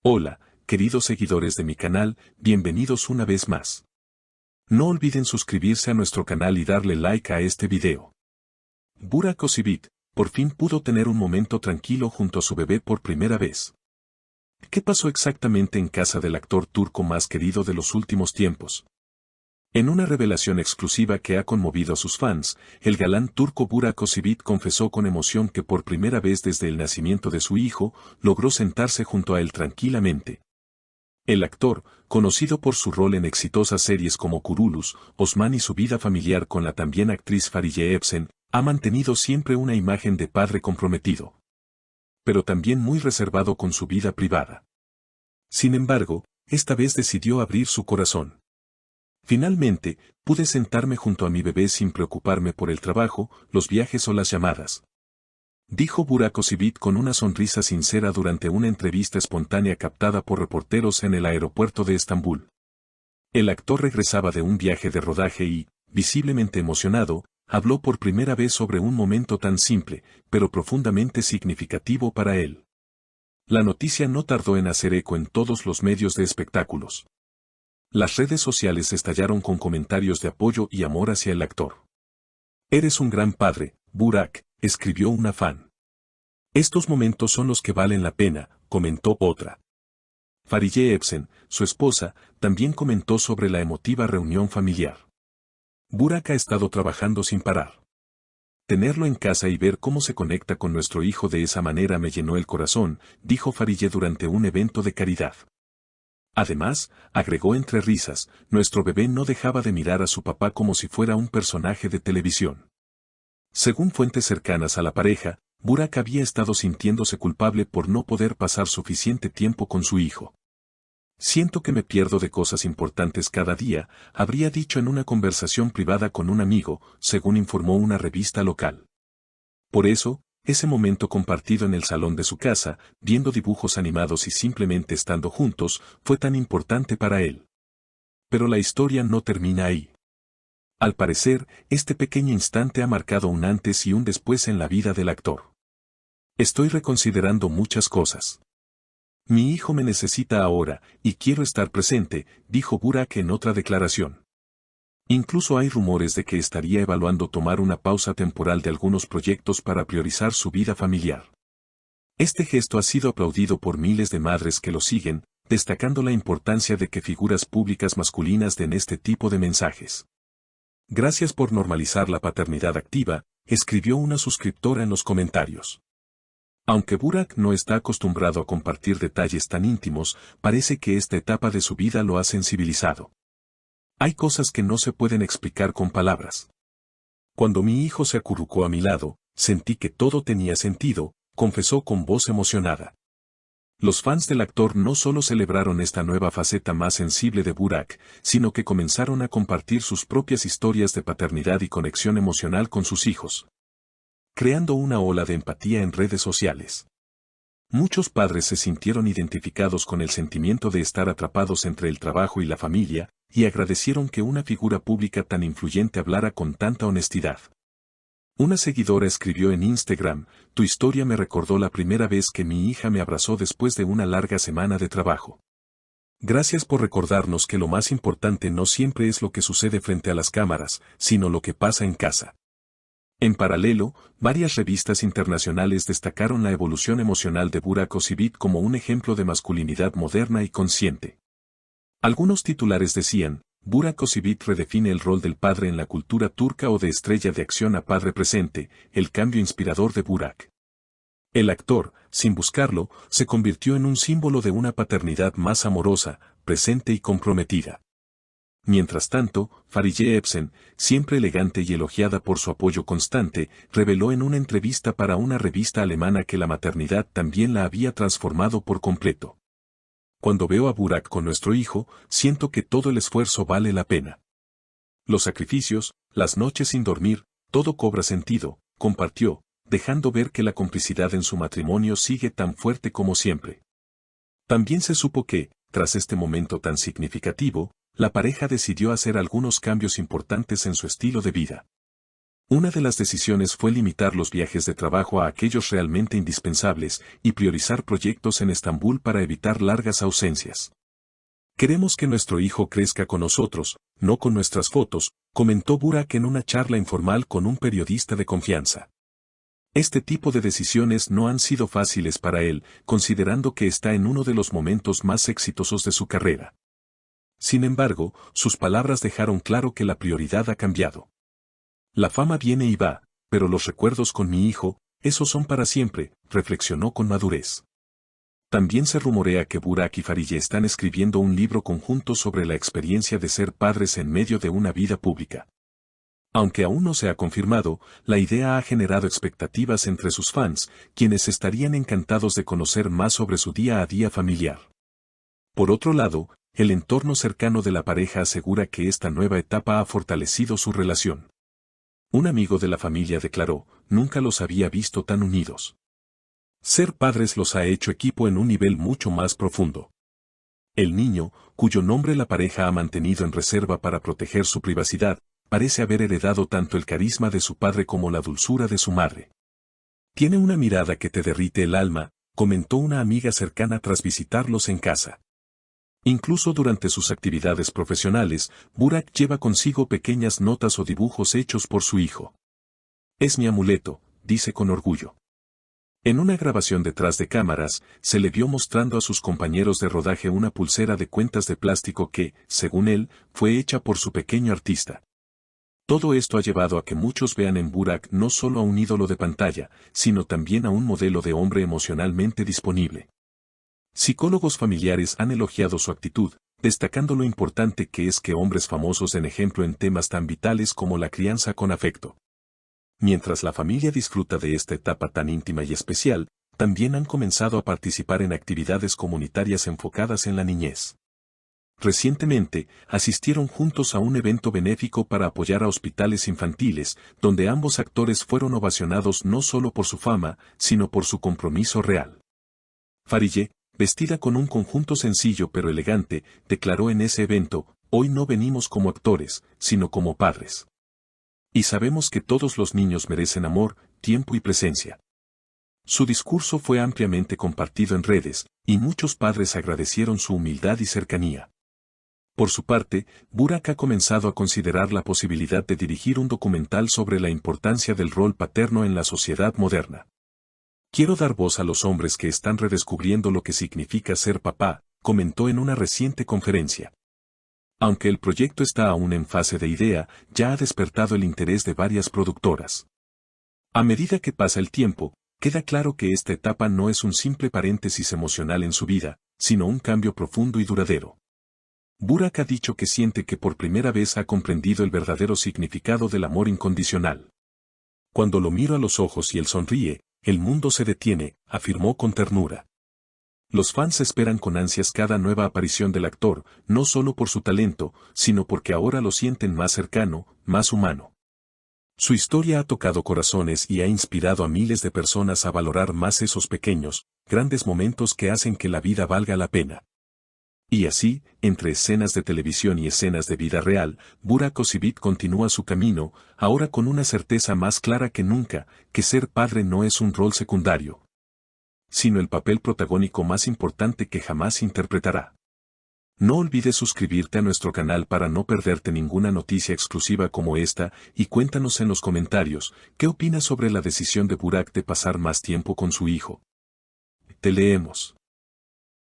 Hola, queridos seguidores de mi canal, bienvenidos una vez más. No olviden suscribirse a nuestro canal y darle like a este video. Burak Özçivit, por fin pudo tener un momento tranquilo junto a su bebé por primera vez. ¿Qué pasó exactamente en casa del actor turco más querido de los últimos tiempos? En una revelación exclusiva que ha conmovido a sus fans, el galán turco Burak Özçivit confesó con emoción que por primera vez desde el nacimiento de su hijo, logró sentarse junto a él tranquilamente. El actor, conocido por su rol en exitosas series como Kurulus, Osman y su vida familiar con la también actriz Fariye Evcen, ha mantenido siempre una imagen de padre comprometido. Pero también muy reservado con su vida privada. Sin embargo, esta vez decidió abrir su corazón. Finalmente, pude sentarme junto a mi bebé sin preocuparme por el trabajo, los viajes o las llamadas. Dijo Burak Özçivit con una sonrisa sincera durante una entrevista espontánea captada por reporteros en el aeropuerto de Estambul. El actor regresaba de un viaje de rodaje y, visiblemente emocionado, habló por primera vez sobre un momento tan simple, pero profundamente significativo para él. La noticia no tardó en hacer eco en todos los medios de espectáculos. Las redes sociales estallaron con comentarios de apoyo y amor hacia el actor. «Eres un gran padre, Burak», escribió una fan. «Estos momentos son los que valen la pena», comentó otra. Fariye Evcen, su esposa, también comentó sobre la emotiva reunión familiar. «Burak ha estado trabajando sin parar. Tenerlo en casa y ver cómo se conecta con nuestro hijo de esa manera me llenó el corazón», dijo Fariye durante un evento de caridad. Además, agregó entre risas, nuestro bebé no dejaba de mirar a su papá como si fuera un personaje de televisión. Según fuentes cercanas a la pareja, Burak había estado sintiéndose culpable por no poder pasar suficiente tiempo con su hijo. «Siento que me pierdo de cosas importantes cada día», habría dicho en una conversación privada con un amigo, según informó una revista local. Por eso, ese momento compartido en el salón de su casa, viendo dibujos animados y simplemente estando juntos, fue tan importante para él. Pero la historia no termina ahí. Al parecer, este pequeño instante ha marcado un antes y un después en la vida del actor. «Estoy reconsiderando muchas cosas. Mi hijo me necesita ahora, y quiero estar presente», dijo Burak en otra declaración. Incluso hay rumores de que estaría evaluando tomar una pausa temporal de algunos proyectos para priorizar su vida familiar. Este gesto ha sido aplaudido por miles de madres que lo siguen, destacando la importancia de que figuras públicas masculinas den este tipo de mensajes. «Gracias por normalizar la paternidad activa», escribió una suscriptora en los comentarios. Aunque Burak no está acostumbrado a compartir detalles tan íntimos, parece que esta etapa de su vida lo ha sensibilizado. «Hay cosas que no se pueden explicar con palabras. Cuando mi hijo se acurrucó a mi lado, sentí que todo tenía sentido», confesó con voz emocionada. Los fans del actor no solo celebraron esta nueva faceta más sensible de Burak, sino que comenzaron a compartir sus propias historias de paternidad y conexión emocional con sus hijos, creando una ola de empatía en redes sociales. Muchos padres se sintieron identificados con el sentimiento de estar atrapados entre el trabajo y la familia, y agradecieron que una figura pública tan influyente hablara con tanta honestidad. Una seguidora escribió en Instagram: «Tu historia me recordó la primera vez que mi hija me abrazó después de una larga semana de trabajo. Gracias por recordarnos que lo más importante no siempre es lo que sucede frente a las cámaras, sino lo que pasa en casa». En paralelo, varias revistas internacionales destacaron la evolución emocional de Burak Özçivit como un ejemplo de masculinidad moderna y consciente. Algunos titulares decían: «Burak Özçivit redefine el rol del padre en la cultura turca», o «de estrella de acción a padre presente, el cambio inspirador de Burak». El actor, sin buscarlo, se convirtió en un símbolo de una paternidad más amorosa, presente y comprometida. Mientras tanto, Fariye Evcen, siempre elegante y elogiada por su apoyo constante, reveló en una entrevista para una revista alemana que la maternidad también la había transformado por completo. «Cuando veo a Burak con nuestro hijo, siento que todo el esfuerzo vale la pena. Los sacrificios, las noches sin dormir, todo cobra sentido», compartió, dejando ver que la complicidad en su matrimonio sigue tan fuerte como siempre. También se supo que, tras este momento tan significativo, la pareja decidió hacer algunos cambios importantes en su estilo de vida. Una de las decisiones fue limitar los viajes de trabajo a aquellos realmente indispensables y priorizar proyectos en Estambul para evitar largas ausencias. Queremos que nuestro hijo crezca con nosotros, no con nuestras fotos, comentó Burak en una charla informal con un periodista de confianza. Este tipo de decisiones no han sido fáciles para él, considerando que está en uno de los momentos más exitosos de su carrera. Sin embargo, sus palabras dejaron claro que la prioridad ha cambiado. La fama viene y va, pero los recuerdos con mi hijo, esos son para siempre, reflexionó con madurez. También se rumorea que Burak y Farideh están escribiendo un libro conjunto sobre la experiencia de ser padres en medio de una vida pública. Aunque aún no se ha confirmado, la idea ha generado expectativas entre sus fans, quienes estarían encantados de conocer más sobre su día a día familiar. Por otro lado, el entorno cercano de la pareja asegura que esta nueva etapa ha fortalecido su relación. Un amigo de la familia declaró, nunca los había visto tan unidos. Ser padres los ha hecho equipo en un nivel mucho más profundo. El niño, cuyo nombre la pareja ha mantenido en reserva para proteger su privacidad, parece haber heredado tanto el carisma de su padre como la dulzura de su madre. Tiene una mirada que te derrite el alma, comentó una amiga cercana tras visitarlos en casa. Incluso durante sus actividades profesionales, Burak lleva consigo pequeñas notas o dibujos hechos por su hijo. Es mi amuleto, dice con orgullo. En una grabación detrás de cámaras, se le vio mostrando a sus compañeros de rodaje una pulsera de cuentas de plástico que, según él, fue hecha por su pequeño artista. Todo esto ha llevado a que muchos vean en Burak no solo a un ídolo de pantalla, sino también a un modelo de hombre emocionalmente disponible. Psicólogos familiares han elogiado su actitud, destacando lo importante que es que hombres famosos den ejemplo en temas tan vitales como la crianza con afecto. Mientras la familia disfruta de esta etapa tan íntima y especial, también han comenzado a participar en actividades comunitarias enfocadas en la niñez. Recientemente, asistieron juntos a un evento benéfico para apoyar a hospitales infantiles, donde ambos actores fueron ovacionados no solo por su fama, sino por su compromiso real. Farideh, vestida con un conjunto sencillo pero elegante, declaró en ese evento, hoy no venimos como actores, sino como padres. Y sabemos que todos los niños merecen amor, tiempo y presencia. Su discurso fue ampliamente compartido en redes, y muchos padres agradecieron su humildad y cercanía. Por su parte, Burak ha comenzado a considerar la posibilidad de dirigir un documental sobre la importancia del rol paterno en la sociedad moderna. Quiero dar voz a los hombres que están redescubriendo lo que significa ser papá, comentó en una reciente conferencia. Aunque el proyecto está aún en fase de idea, ya ha despertado el interés de varias productoras. A medida que pasa el tiempo, queda claro que esta etapa no es un simple paréntesis emocional en su vida, sino un cambio profundo y duradero. Burak ha dicho que siente que por primera vez ha comprendido el verdadero significado del amor incondicional. Cuando lo miro a los ojos y él sonríe, el mundo se detiene, afirmó con ternura. Los fans esperan con ansias cada nueva aparición del actor, no solo por su talento, sino porque ahora lo sienten más cercano, más humano. Su historia ha tocado corazones y ha inspirado a miles de personas a valorar más esos pequeños, grandes momentos que hacen que la vida valga la pena. Y así, entre escenas de televisión y escenas de vida real, Burak Özçivit continúa su camino, ahora con una certeza más clara que nunca, que ser padre no es un rol secundario, sino el papel protagónico más importante que jamás interpretará. No olvides suscribirte a nuestro canal para no perderte ninguna noticia exclusiva como esta, y cuéntanos en los comentarios, ¿qué opinas sobre la decisión de Burak de pasar más tiempo con su hijo? Te leemos.